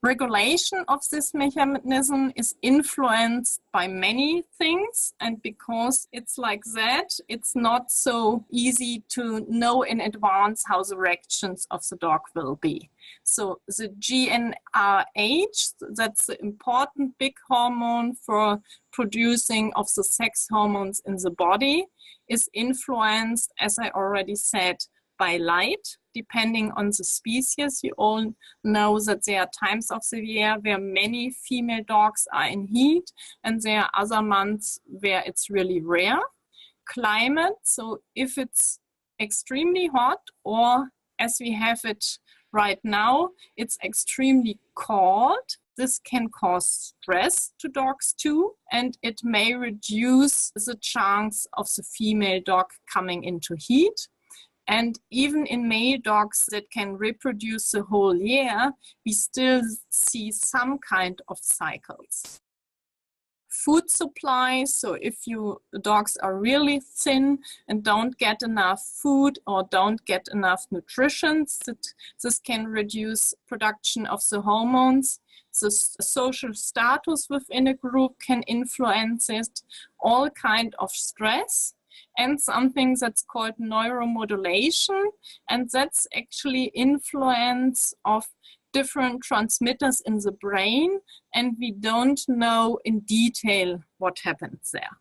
Regulation of this mechanism is influenced by many things, and because it's like that, it's not so easy to know in advance how the reactions of the dog will be. So the GnRH, that's the important big hormone for producing of the sex hormones in the body, is influenced, as I already said, by light, depending on the species. You all know that there are times of the year where many female dogs are in heat, and there are other months where it's really rare. Climate, so if it's extremely hot, or as we have it right now, it's extremely cold. This can cause stress to dogs too, and it may reduce the chance of the female dog coming into heat. And even in male dogs that can reproduce the whole year, we still see some kind of cycles. Food supply, so if your dogs are really thin and don't get enough food or don't get enough nutrition, this can reduce production of the hormones. The social status within a group can influence it, all kind of stress. And something that's called neuromodulation, and that's actually influence of different transmitters in the brain, and we don't know in detail what happens there.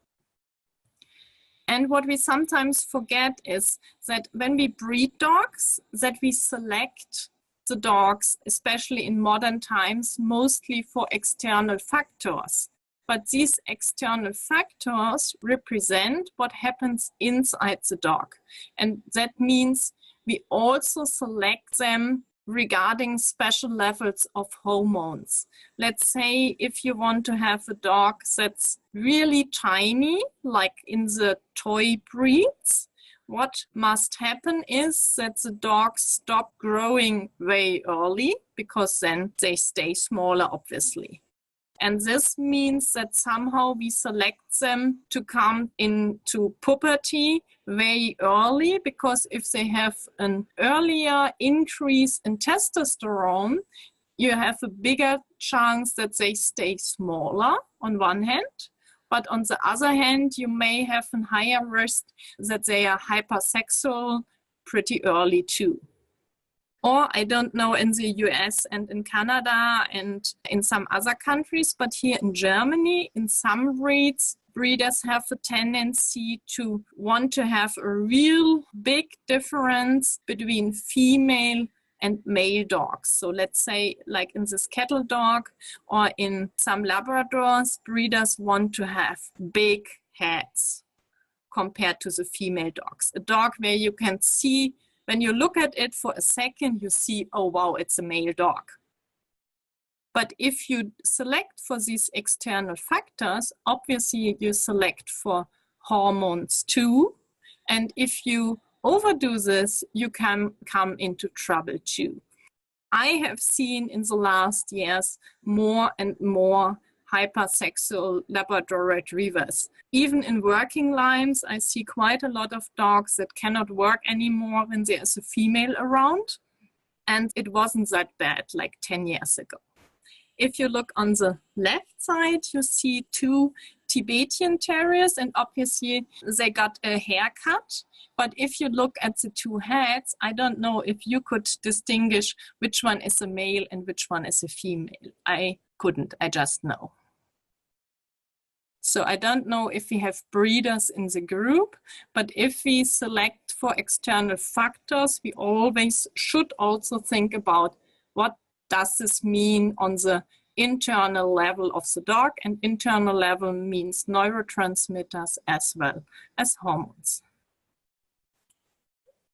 And what we sometimes forget is that when we breed dogs, that we select the dogs, especially in modern times, mostly for external factors. But these external factors represent what happens inside the dog. And that means we also select them regarding special levels of hormones. Let's say if you want to have a dog that's really tiny, like in the toy breeds, what must happen is that the dogs stop growing very early, because then they stay smaller, obviously. And this means that somehow we select them to come into puberty very early, because if they have an earlier increase in testosterone, you have a bigger chance that they stay smaller on one hand. But on the other hand, you may have a higher risk that they are hypersexual pretty early too. Or I don't know in the US and in Canada and in some other countries, but here in Germany, in some breeds, breeders have a tendency to want to have a real big difference between female and male dogs. So let's say like in this cattle dog or in some Labradors, breeders want to have big heads compared to the female dogs. A dog where you can see, when you look at it for a second, you see, oh wow, it's a male dog. But if you select for these external factors, obviously you select for hormones too. And if you overdo this, you can come into trouble too. I have seen in the last years more and more hypersexual Labrador retrievers. Even in working lines, I see quite a lot of dogs that cannot work anymore when there is a female around. And it wasn't that bad like 10 years ago. If you look on the left side, you see two Tibetan Terriers, and obviously they got a haircut. But if you look at the two heads, I don't know if you could distinguish which one is a male and which one is a female. I couldn't, I just know. So I don't know if we have breeders in the group, but if we select for external factors, we always should also think about what does this mean on the internal level of the dog, and internal level means neurotransmitters as well as hormones.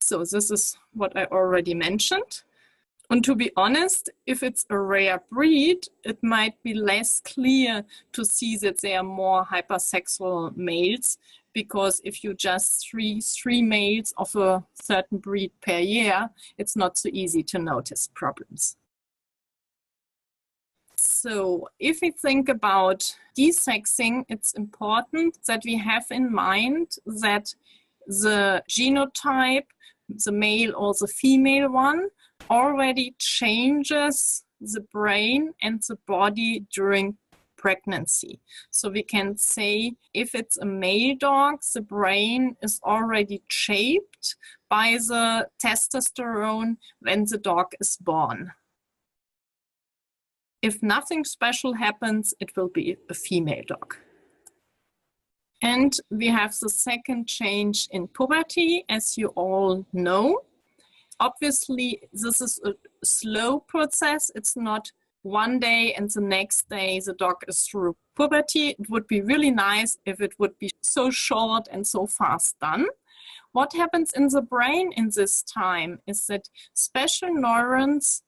So this is what I already mentioned. And to be honest, if it's a rare breed, it might be less clear to see that there are more hypersexual males, because if you just three males of a certain breed per year, it's not so easy to notice problems. So if we think about desexing, it's important that we have in mind that the genotype, the male or the female one, already changes the brain and the body during pregnancy. So we can say if it's a male dog, the brain is already shaped by the testosterone when the dog is born. If nothing special happens, it will be a female dog. And we have the second change in puberty, as you all know. Obviously, this is a slow process. It's not one day and the next day the dog is through puberty. It would be really nice if it would be so short and so fast done. What happens in the brain in this time is that special neurons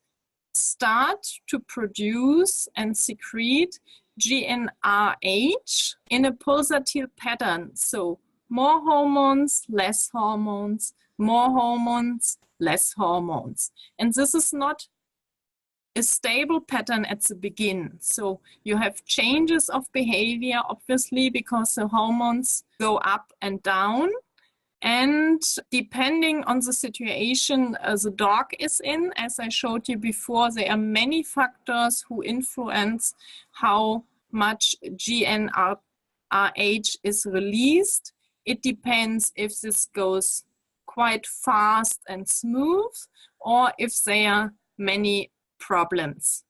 start to produce and secrete GnRH in a pulsatile pattern. So more hormones, less hormones, more hormones, less hormones. And this is not a stable pattern at the beginning. So you have changes of behavior, obviously, because the hormones go up and down. And depending on the situation the dog is in, as I showed you before, there are many factors who influence how much GnRH is released. It depends if this goes quite fast and smooth or if there are many problems.